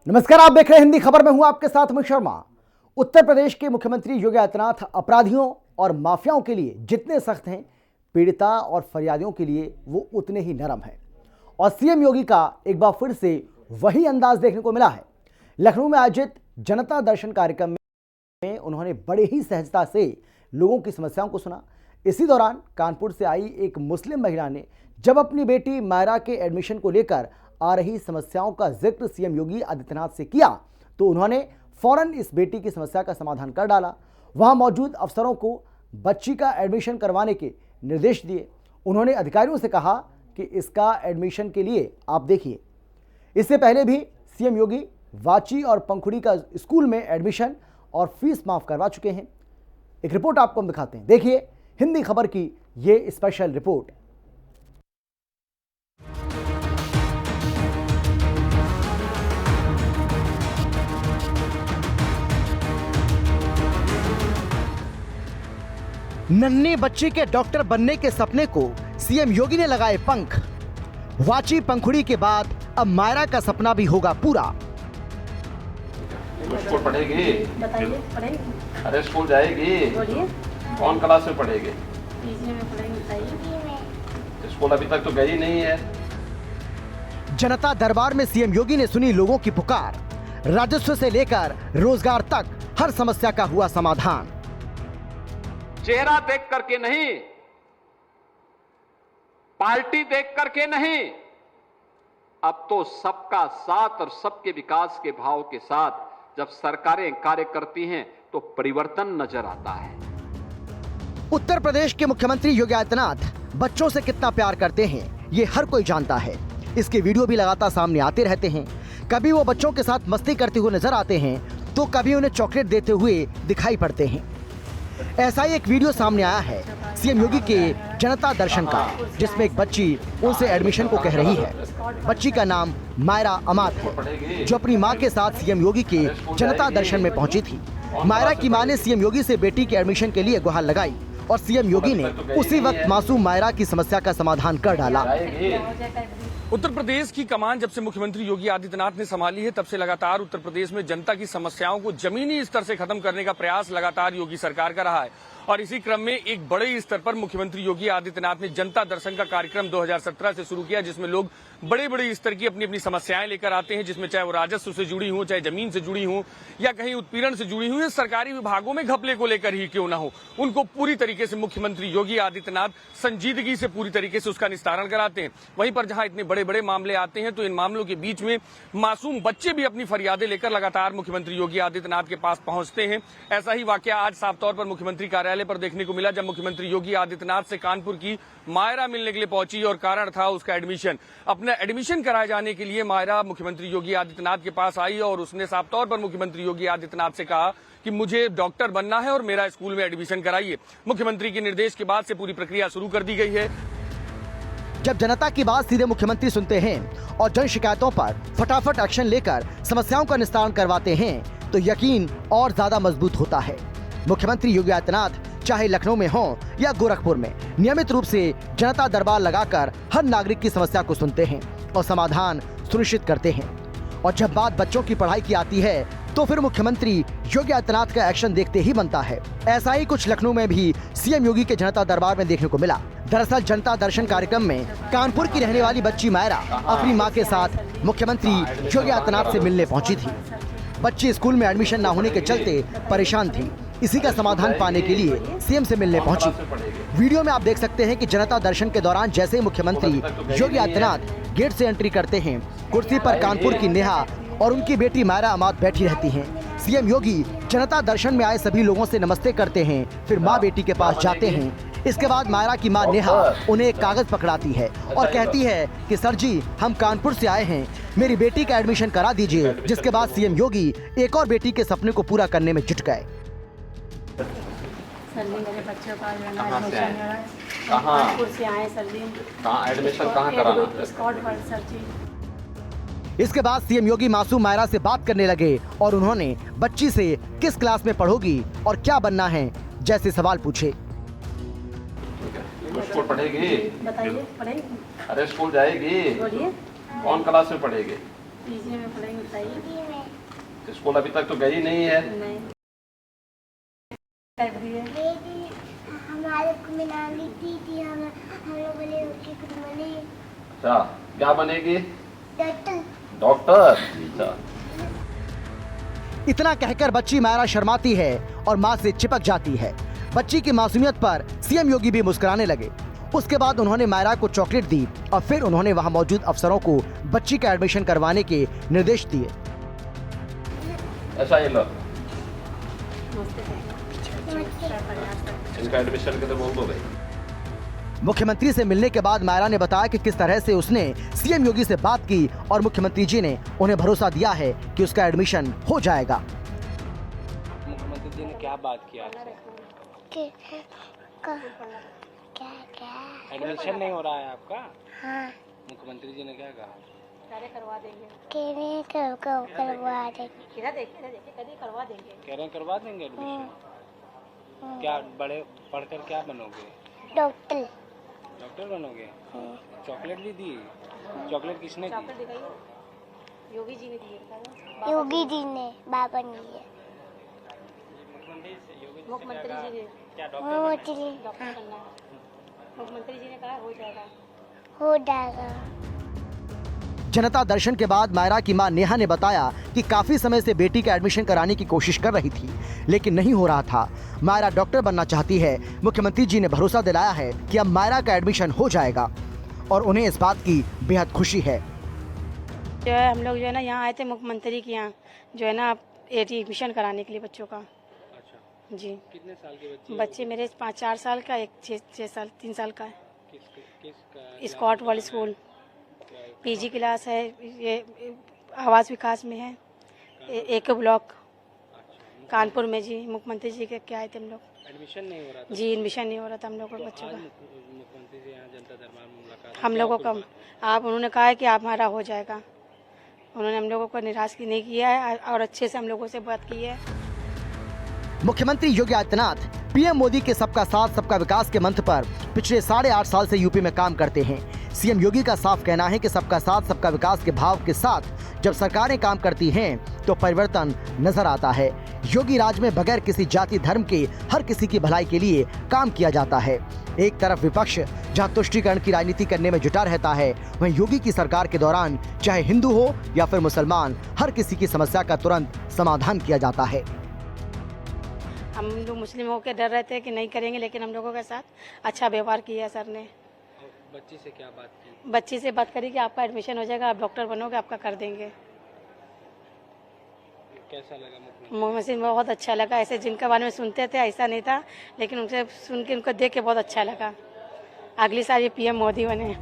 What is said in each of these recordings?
नमस्कार, आप देख रहे हैं हिंदी खबर में हूं आपके साथ अमित शर्मा। उत्तर प्रदेश के मुख्यमंत्री योगी आदित्यनाथ अपराधियों और माफियाओं के लिए जितने सख्त हैं, पीड़िता और फरियादियों के लिए वो उतने ही नरम हैं। और सीएम योगी का एक बार फिर से वही अंदाज देखने को मिला है। लखनऊ में आयोजित जनता दर्शन कार्यक्रम में उन्होंने बड़े ही सहजता से लोगों की समस्याओं को सुना। इसी दौरान कानपुर से आई एक मुस्लिम महिला ने जब अपनी बेटी मायरा के एडमिशन को लेकर आ रही समस्याओं का जिक्र सीएम योगी आदित्यनाथ से किया तो उन्होंने फौरन इस बेटी की समस्या का समाधान कर डाला। वहां मौजूद अफसरों को बच्ची का एडमिशन करवाने के निर्देश दिए। उन्होंने अधिकारियों से कहा कि इसका एडमिशन के लिए आप देखिए। इससे पहले भी सीएम योगी वाची और पंखुड़ी का स्कूल में एडमिशन और फीस माफ करवा चुके हैं। एक रिपोर्ट आपको हम दिखाते हैं, देखिए हिंदी खबर की ये स्पेशल रिपोर्ट। नन्ही बच्ची के डॉक्टर बनने के सपने को सीएम योगी ने लगाए पंख। वाची पंखुड़ी के बाद अब मायरा का सपना भी होगा पूरा। स्कूल पढ़ेगी? बताइए, पढ़ेगी? अरे स्कूल जाएगी? बोलिए। कौन क्लास में पढ़ेगी? तीसरे में पढ़ेगी, बताइए। स्कूल अभी तक तो गई नहीं है। जनता दरबार में सीएम योगी ने सुनी लोगों की पुकार। राजस्व से लेकर रोजगार तक हर समस्या का हुआ समाधान। चेहरा देख करके नहीं, पार्टी देख करके नहीं, अब तो सबका साथ और सबके विकास के भाव के साथ जब सरकारें कार्य करती हैं तो परिवर्तन नजर आता है। उत्तर प्रदेश के मुख्यमंत्री योगी आदित्यनाथ बच्चों से कितना प्यार करते हैं ये हर कोई जानता है। इसके वीडियो भी लगातार सामने आते रहते हैं। कभी वो बच्चों के साथ मस्ती करते हुए नजर आते हैं तो कभी उन्हें चॉकलेट देते हुए दिखाई पड़ते हैं। ऐसा ही एक वीडियो सामने आया है सीएम योगी के जनता दर्शन का, जिसमें एक बच्ची उनसे एडमिशन को कह रही है। बच्ची का नाम मायरा अमात है, जो अपनी मां के साथ सीएम योगी के जनता दर्शन में पहुंची थी। मायरा की मां ने सीएम योगी से बेटी के एडमिशन के लिए गुहार लगाई और सीएम योगी ने उसी वक्त मासूम मायरा की समस्या का समाधान कर डाला। उत्तर प्रदेश की कमान जब से मुख्यमंत्री योगी आदित्यनाथ ने संभाली है, तब से लगातार उत्तर प्रदेश में जनता की समस्याओं को जमीनी स्तर से खत्म करने का प्रयास लगातार योगी सरकार का रहा है। और इसी क्रम में एक बड़े स्तर पर मुख्यमंत्री योगी आदित्यनाथ ने जनता दर्शन का कार्यक्रम 2017 से शुरू किया, जिसमें लोग बड़े बड़े स्तर की अपनी अपनी समस्याएं लेकर आते हैं, जिसमें चाहे वो राजस्व से जुड़ी हो, चाहे जमीन से जुड़ी हो, या कहीं उत्पीड़न से जुड़ी हुई, सरकारी विभागों में घपले को लेकर ही क्यों ना हो, उनको पूरी तरीके से मुख्यमंत्री योगी आदित्यनाथ संजीदगी से पूरी तरीके से उसका निस्तारण कराते हैं। वहीं पर जहां इतने बड़े बड़े मामले आते हैं तो इन मामलों के बीच में मासूम बच्चे भी अपनी फरियादें लेकर लगातार मुख्यमंत्री योगी आदित्यनाथ के पास पहुंचते हैं। ऐसा ही वाकया आज साफ तौर पर मुख्यमंत्री कार्यालय पर देखने को मिला, जब मुख्यमंत्री योगी आदित्यनाथ से कानपुर की मायरा मिलने के लिए पहुंची और कारण था उसका एडमिशन। अपना एडमिशन कराए जाने के लिए मायरा मुख्यमंत्री योगी आदित्यनाथ के पास आई और उसने साफ तौर पर मुख्यमंत्री योगी आदित्यनाथ से कहा कि मुझे डॉक्टर बनना है और मेरा स्कूल में एडमिशन कराइए। मुख्यमंत्री के निर्देश के बाद से पूरी प्रक्रिया शुरू कर दी गई है। जब जनता की बात सीधे मुख्यमंत्री सुनते हैं और जन शिकायतों पर फटाफट एक्शन लेकर समस्याओं का निस्तारण करवाते हैं तो यकीन और ज्यादा मजबूत होता है। मुख्यमंत्री योगी आदित्यनाथ चाहे लखनऊ में हो या गोरखपुर में, नियमित रूप से जनता दरबार लगाकर हर नागरिक की समस्या को सुनते हैं और समाधान सुनिश्चित करते हैं। और जब बात बच्चों की पढ़ाई की आती है तो फिर मुख्यमंत्री योगी आदित्यनाथ का एक्शन देखते ही बनता है। ऐसा ही कुछ लखनऊ में भी सीएम योगी के जनता दरबार में देखने को मिला। दरअसल जनता दर्शन कार्यक्रम में कानपुर की रहने वाली बच्ची मायरा अपनी मां के साथ मुख्यमंत्री योगी आदित्यनाथ से मिलने पहुंची थी। बच्ची स्कूल में एडमिशन न होने के चलते परेशान थी। इसी का समाधान पाने के लिए सीएम से मिलने पहुंची। वीडियो में आप देख सकते हैं कि जनता दर्शन के दौरान जैसे ही मुख्यमंत्री योगी आदित्यनाथ गेट से एंट्री करते हैं, कुर्सी पर कानपुर की नेहा और उनकी बेटी मायरा अमात बैठी रहती हैं। सीएम योगी जनता दर्शन में आए सभी लोगों से नमस्ते करते हैं, फिर माँ बेटी के पास जाते हैं। इसके बाद मायरा की मां नेहा उन्हें एक कागज पकड़ाती है और कहती है कि सर जी, हम कानपुर से आए हैं, मेरी बेटी का एडमिशन करा दीजिए। जिसके बाद सीएम योगी एक और बेटी के सपने को पूरा करने में जुट गए। सर जी, मेरे बच्चों का कहाँ से आए? एडमिशन कहाँ? कानपुर से आए सर जी। कहाँ एडमिशन कहाँ कराना? स्कॉट पर सर जी। इसके बाद सीएम योगी मासूम मायरा से बात करने लगे और उन्होंने बच्ची से किस क्लास में पढ़ोगी और क्या बनना है जैसे सवाल पूछे। स्कूल पढ़ेगी? बताइए, पढ़ेगी? अरे स्कूल जाएगी? बोलिए। कौन क्लास में पढ़ेगी? पीजी में पढ़ेंगे बताइए। तो स्कूल अभी तक तो गई नहीं है। नहीं कर दिए। हमारे को मिलानी थी हम लोग बोले उसकी कुछ बने अच्छा, क्या बनेगी? डॉक्टर। डॉक्टर। अच्छा, इतना कहकर बच्ची मायरा शर्माती है और मां से चिपक जाती है। बच्ची की मासूमियत पर सीएम योगी भी मुस्कुराने लगे। उसके बाद उन्होंने मायरा को चॉकलेट दी और फिर उन्होंने वहां मौजूद अफसरों को बच्ची का एडमिशन करवाने के निर्देश दिए। ऐसा ये लो, नमस्ते। इनका एडमिशन के लिए बोल दो भाई। मुख्यमंत्री से मिलने के बाद मायरा ने बताया कि किस तरह से उसने सीएम योगी से बात की और मुख्यमंत्री जी ने उन्हें भरोसा दिया है कि उसका एडमिशन हो जाएगा। मुख्यमंत्री जी ने क्या बात की आपसे? क्या एडमिशन नहीं हो रहा है आपका? हाँ मुख्यमंत्री जी ने क्या कहा? करवा देंगे। करवा देंगे। किधर देखिए कभी करवा देंगे। कह रहे हैं करवा देंगे एडमिशन। क्या बड़े पढ़कर क्या बनोगे? डॉक्टर। डॉक्टर बनोगे? चॉकलेट भी दी? चॉकलेट किसने दी? योगी जी ने दिए। योगी जी ने, बाबा ने दिए। मुख्यमंत्री जी ने क्या डॉक्टर बनना है। मुख्यमंत्री जी ने कहा हो जाएगा। जनता दर्शन के बाद मायरा की मां नेहा ने बताया कि काफी समय से बेटी का एडमिशन कराने की कोशिश कर रही थी, लेकिन नहीं हो रहा था। मायरा डॉक्टर बनना चाहती है। मुख्यमंत्री जी ने भरोसा दिलाया है कि अब मायरा का एडमिशन हो जाएगा और उन्हें इस बात की बेहद खुशी है। जो है हम लोग जो है ना यहाँ आए थे मुख्यमंत्री के यहाँ जो है ना एडमिशन कराने के लिए बच्चों का। अच्छा, जी। कितने साल के बच्चे? बच्चे मेरे 5-4 साल का, एक 6 साल 3 साल का है। किसका? Scott world school PG class है। ये आवास विकास में है। एक ब्लॉक कानपुर में। जी मुख्यमंत्री जी के क्या आए थे हम लोग। एडमिशन नहीं हो रहा था? जी एडमिशन नहीं हो रहा था हम लोग को बच्चों का। मुख्यमंत्री जी यहाँ जनता दरबार में मुलाकात हम लोगों का आप उन्होंने कहा है कि आप हमारा हो जाएगा। उन्होंने हम लोगों को निराश नहीं किया है और अच्छे से हम लोगों से बात की है। मुख्यमंत्री योगी आदित्यनाथ पीएम मोदी के सबका साथ सबका विकास के मंत्र पर पिछले 8.5 साल से यूपी में काम करते हैं। सीएम योगी का साफ कहना है कि सबका साथ सबका विकास के भाव के साथ जब सरकारें काम करती हैं तो परिवर्तन नजर आता है। योगी राज में बगैर किसी जाति धर्म के हर किसी की भलाई के लिए काम किया जाता है। एक तरफ विपक्ष जहां तुष्टीकरण की राजनीति करने में जुटा रहता है, वहीं योगी की सरकार के दौरान चाहे हिंदू हो या फिर मुसलमान, हर किसी की समस्या का तुरंत समाधान किया जाता है। हम लोग मुस्लिम होकर डर रहे थे कि नहीं करेंगे, लेकिन हम लोगों के साथ अच्छा व्यवहार किया सर ने। बच्ची से क्या बात की? बच्ची से बात करी कि आपका एडमिशन हो जाएगा, आप डॉक्टर बनोगे, आपका कर देंगे। कैसा लगा? मुझे बहुत अच्छा लगा। ऐसे जिनके बारे में सुनते थे ऐसा नहीं था, लेकिन उनसे सुन के उनको देख के बहुत अच्छा लगा। अगली साल ये पीएम मोदी बने।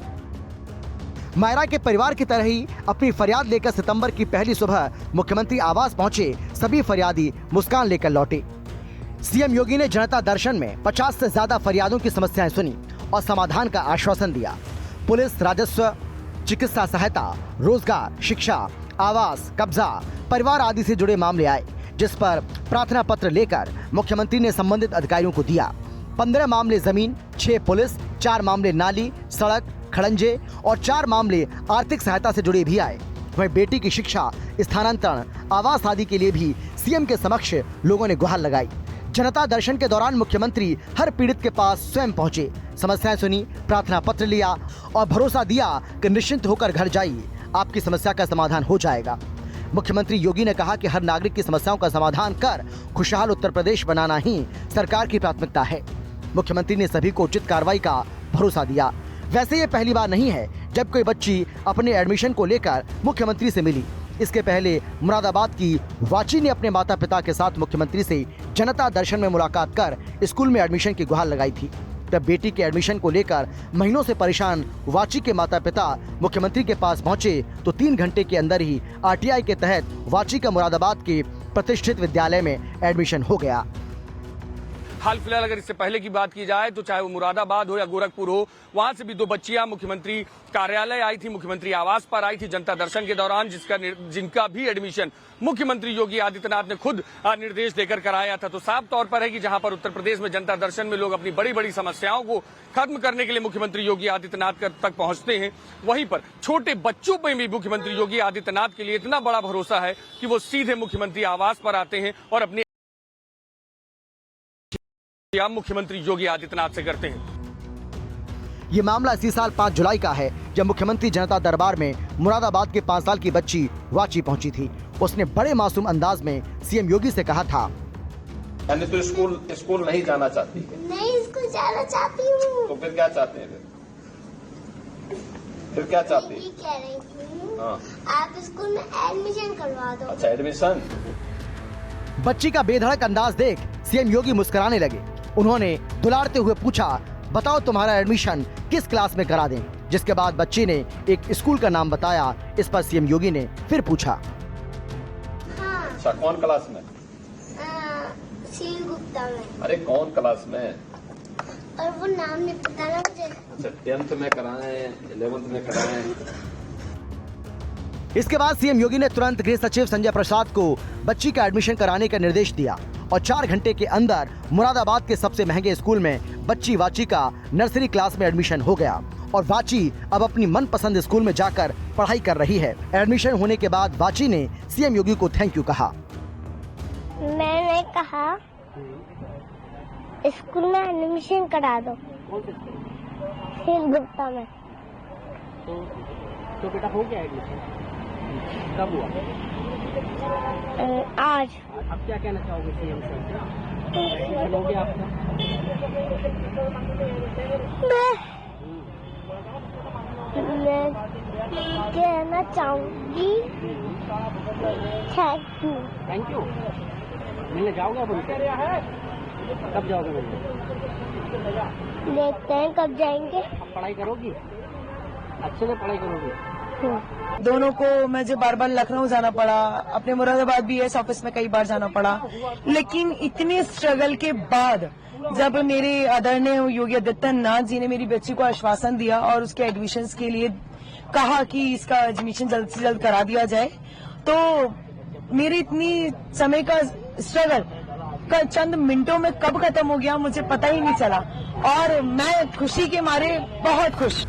मायरा के परिवार की तरह ही अपनी फरियाद लेकर सितंबर की पहली सुबह मुख्यमंत्री आवास पहुंचे सभी फरियादी मुस्कान लेकर लौटे। सीएम योगी ने जनता दर्शन में 50 से ज्यादा फरियादों की समस्याएं सुनी और समाधान का आश्वासन दिया। पुलिस, राजस्व, चिकित्सा सहायता, रोजगार, शिक्षा, आवास, कब्जा, परिवार आदि से जुड़े मामले आए, जिस पर प्रार्थना पत्र लेकर मुख्यमंत्री ने संबंधित अधिकारियों को दिया। 15 मामले जमीन, 6 पुलिस, 4 मामले नाली, सड़क, खड़ंजे और 4 मामले आर्थिक सहायता से जुड़े भी आए। वहीं बेटी की शिक्षा, स्थानांतरण, आवास आदि के लिए भी सीएम के समक्ष लोगों ने गुहार लगाई। जनता दर्शन के दौरान मुख्यमंत्री हर पीड़ित के पास स्वयं पहुंचे, समस्याएं सुनी, प्रार्थना पत्र लिया और भरोसा दिया कि निश्चिंत होकर घर जाइए, आपकी समस्या का समाधान हो जाएगा। मुख्यमंत्री योगी ने कहा कि हर नागरिक की समस्याओं का समाधान कर खुशहाल उत्तर प्रदेश बनाना ही सरकार की प्राथमिकता है। मुख्यमंत्री ने सभी को उचित कार्रवाई का भरोसा दिया। वैसे ये पहली बार नहीं है जब कोई बच्ची अपने एडमिशन को लेकर मुख्यमंत्री से मिली। इसके पहले मुरादाबाद की वाची ने अपने माता पिता के साथ मुख्यमंत्री से जनता दर्शन में मुलाकात कर स्कूल में एडमिशन की गुहार लगाई थी। तब बेटी के एडमिशन को लेकर महीनों से परेशान वाची के माता पिता मुख्यमंत्री के पास पहुंचे तो 3 घंटे के अंदर ही आरटीआई के तहत वाची का मुरादाबाद के प्रतिष्ठित विद्यालय में एडमिशन हो गया। हाल फिलहाल अगर इससे पहले की बात की जाए तो चाहे वो मुरादाबाद हो या गोरखपुर हो, वहां से भी 2 बच्चियां मुख्यमंत्री कार्यालय आई थी, मुख्यमंत्री आवास पर आई थी जनता दर्शन के दौरान, जिनका भी एडमिशन मुख्यमंत्री योगी आदित्यनाथ ने खुद निर्देश देकर कराया था। तो साफ तौर पर है कि जहां पर उत्तर प्रदेश में जनता दर्शन में लोग अपनी बड़ी बड़ी समस्याओं को खत्म करने के लिए मुख्यमंत्री योगी आदित्यनाथ तक पहुंचते हैं, वहीं पर छोटे बच्चों पर भी मुख्यमंत्री योगी आदित्यनाथ के लिए इतना बड़ा भरोसा है कि वो सीधे मुख्यमंत्री आवास पर आते हैं और अपनी मुख्यमंत्री योगी आदित्यनाथ से करते हैं। ये मामला इसी साल 5 जुलाई का है, जब मुख्यमंत्री जनता दरबार में मुरादाबाद के 5 साल की बच्ची वाची पहुंची थी। उसने बड़े मासूम अंदाज में सीएम योगी से कहा था, यानी तो स्कूल नहीं जाना चाहती? नहीं, स्कूल जाना चाहती हूँ। तो फिर क्या चाहते हैं? फिर क्या चाहती ये कह रही हूँ, हाँ। आप स्कूल में एडमिशन करवा दो। अच्छा, एडमिशन। बच्ची का बेधड़क अंदाज देख सीएम योगी मुस्कुराने लगे। उन्होंने दुलारते हुए पूछा, बताओ तुम्हारा एडमिशन किस क्लास में करा दें? जिसके बाद बच्ची ने एक स्कूल का नाम बताया। इस पर सीएम योगी ने फिर पूछा, हाँ। अच्छा, कौन क्लास में? शील गुप्ता में। अरे कौन क्लास में? और वो नाम नहीं पता ना मुझे। अच्छा, 10th में कराएं, 11th में कराएं? इसके बाद सीएम योगी ने तुरंत गृह सचिव संजय प्रसाद को बच्ची का एडमिशन कराने का निर्देश दिया और 4 घंटे के अंदर मुरादाबाद के सबसे महंगे स्कूल में बच्ची वाची का नर्सरी क्लास में एडमिशन हो गया और वाची अब अपनी मनपसंद स्कूल में जाकर पढ़ाई कर रही है। एडमिशन होने के बाद वाची ने सीएम योगी को थैंक यू कहा। मैंने कहा स्कूल में एडमिशन करा दो। शील गुप्ता में। तो बेटा हो गया एडमिशन? कब हुआ? आज। अब क्या कहना चाहोगे सीएम से? हो गया आपका? मैं कहना चाहूंगी थैंक यू। मिलने जाओगे आप उनसे? कब जाओगे मिलने? देखते हैं कब जाएंगे। अब पढ़ाई करोगी? अच्छे से पढ़ाई करोगी? दोनों को मुझे बार बार लखनऊ जाना पड़ा, अपने मुरादाबाद बीएस ऑफिस में कई बार जाना पड़ा, लेकिन इतने स्ट्रगल के बाद जब मेरे आदरणीय योगी आदित्यनाथ जी ने मेरी बच्ची को आश्वासन दिया और उसके एडमिशन्स के लिए कहा कि इसका एडमिशन जल्द से जल्द करा दिया जाए, तो मेरी इतनी समय का स्ट्रगल का चंद मिनटों में कब खत्म हो गया मुझे पता ही नहीं चला और मैं खुशी के मारे बहुत खुश।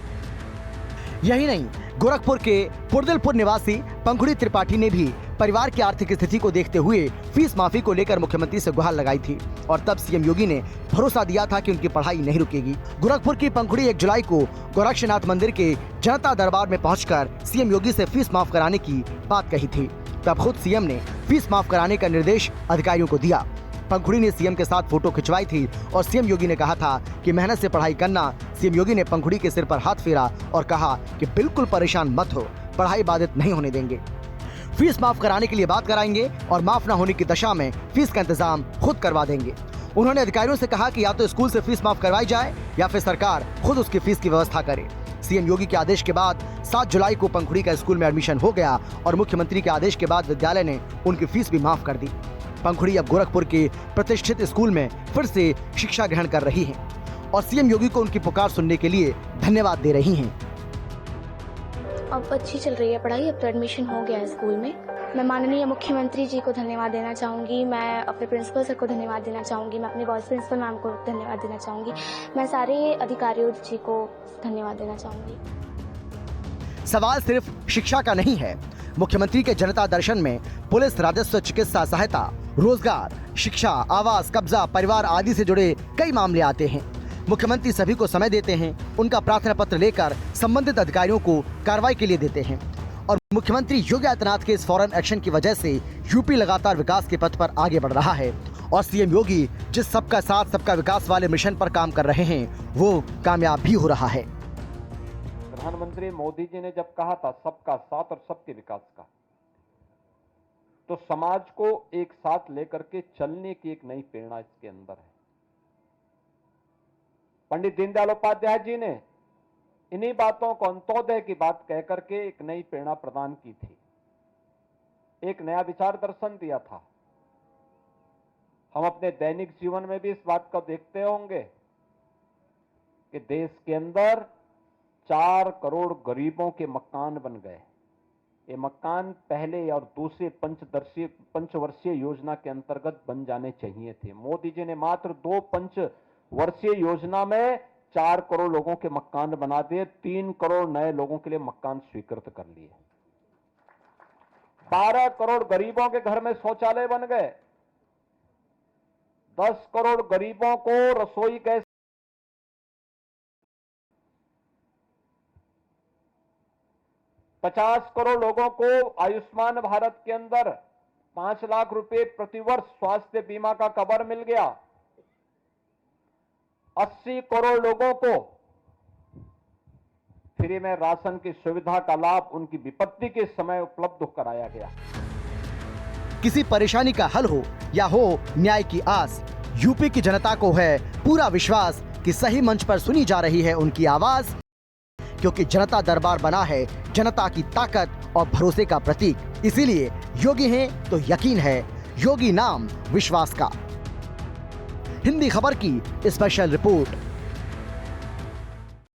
यही नहीं, गोरखपुर के पुरदिलपुर निवासी पंखुड़ी त्रिपाठी ने भी परिवार की आर्थिक स्थिति को देखते हुए फीस माफी को लेकर मुख्यमंत्री से गुहार लगाई थी और तब सीएम योगी ने भरोसा दिया था कि उनकी पढ़ाई नहीं रुकेगी। गोरखपुर की पंखुड़ी 1 जुलाई को गोरक्षनाथ मंदिर के जनता दरबार में पहुंचकर सीएम योगी से फीस माफ कराने की बात कही थी। तब खुद सीएम ने फीस माफ कराने का निर्देश अधिकारियों को दिया। पंखुड़ी ने सीएम के साथ फोटो खिंचवाई थी और सीएम योगी ने कहा था कि मेहनत से पढ़ाई करना। सीएम योगी ने पंखुड़ी के सिर पर हाथ फेरा और कहा कि बिल्कुल परेशान मत हो, पढ़ाई बाधित नहीं होने देंगे। फीस माफ कराने के लिए बात कराएंगे और माफ न होने की दशा में फीस का इंतजाम खुद करवा देंगे। उन्होंने अधिकारियों से कहा कि या तो स्कूल से फीस माफ करवाई जाए या फिर सरकार खुद उसकी फीस की व्यवस्था करे। सीएम योगी के आदेश के बाद 7 जुलाई को पंखुड़ी का स्कूल में एडमिशन हो गया और मुख्यमंत्री के आदेश के बाद विद्यालय ने उनकी फीस भी माफ कर दी। पंखुड़ी अब गोरखपुर के प्रतिष्ठित स्कूल में फिर से शिक्षा ग्रहण कर रही हैं और सीएम योगी को उनकी पुकार सुनने के लिए धन्यवाद दे रही हैं। अब अच्छी चल रही है पढ़ाई, अब तो एडमिशन हो गया है स्कूल में। मैं माननीय मुख्यमंत्री जी को धन्यवाद देना चाहूँगी, मैं अपने प्रिंसिपल सर को धन्यवाद देना चाहूँगी, मैं अपने वाइस प्रिंसिपल मैम को धन्यवाद देना चाहूँगी, मैं सारे अधिकारियों जी को धन्यवाद देना चाहूँगी। सवाल सिर्फ शिक्षा का नहीं है। मुख्यमंत्री के जनता दर्शन में पुलिस, राजस्व, चिकित्सा सहायता, रोजगार, शिक्षा, आवास, कब्जा, परिवार आदि से जुड़े कई मामले आते हैं। मुख्यमंत्री सभी को समय देते हैं, उनका प्रार्थना पत्र लेकर संबंधित अधिकारियों को कार्रवाई के लिए देते हैं और मुख्यमंत्री योगी आदित्यनाथ के इस फौरन एक्शन की वजह से यूपी लगातार विकास के पथ पर आगे बढ़ रहा है और सीएम योगी जिस सबका साथ सबका विकास वाले मिशन पर काम कर रहे हैं वो कामयाब भी हो रहा है। प्रधानमंत्री मोदी जी ने जब कहा था सबका साथ और सबके विकास का, तो समाज को एक साथ लेकर के चलने की एक नई प्रेरणा इसके अंदर है। पंडित दीनदयाल उपाध्याय जी ने इन्हीं बातों को अंत्योदय की बात कहकर के एक नई प्रेरणा प्रदान की थी, एक नया विचार दर्शन दिया था। हम अपने दैनिक जीवन में भी इस बात को देखते होंगे कि देश के अंदर 4 करोड़ गरीबों के मकान बन गए। ये मकान पहले और दूसरे पंचवर्षीय योजना के अंतर्गत बन जाने चाहिए थे। मोदी जी ने मात्र 2 पंचवर्षीय योजना में 4 करोड़ लोगों के मकान बना दिए, 3 करोड़ नए लोगों के लिए मकान स्वीकृत कर लिए। 12 करोड़ गरीबों के घर में शौचालय बन गए। 10 करोड़ गरीबों को रसोई गैस, 50 करोड़ लोगों को आयुष्मान भारत के अंदर 5 लाख रुपए प्रतिवर्ष स्वास्थ्य बीमा का कवर मिल गया। 80 करोड़ लोगों को फ्री में राशन की सुविधा का लाभ उनकी विपत्ति के समय उपलब्ध कराया गया। किसी परेशानी का हल हो या हो न्याय की आस, यूपी की जनता को है पूरा विश्वास कि सही मंच पर सुनी जा रही है उनकी आवाज, क्योंकि जनता दरबार बना है जनता की ताकत और भरोसे का प्रतीक। इसीलिए योगी हैं तो यकीन है, योगी नाम विश्वास का। हिंदी खबर की स्पेशल रिपोर्ट।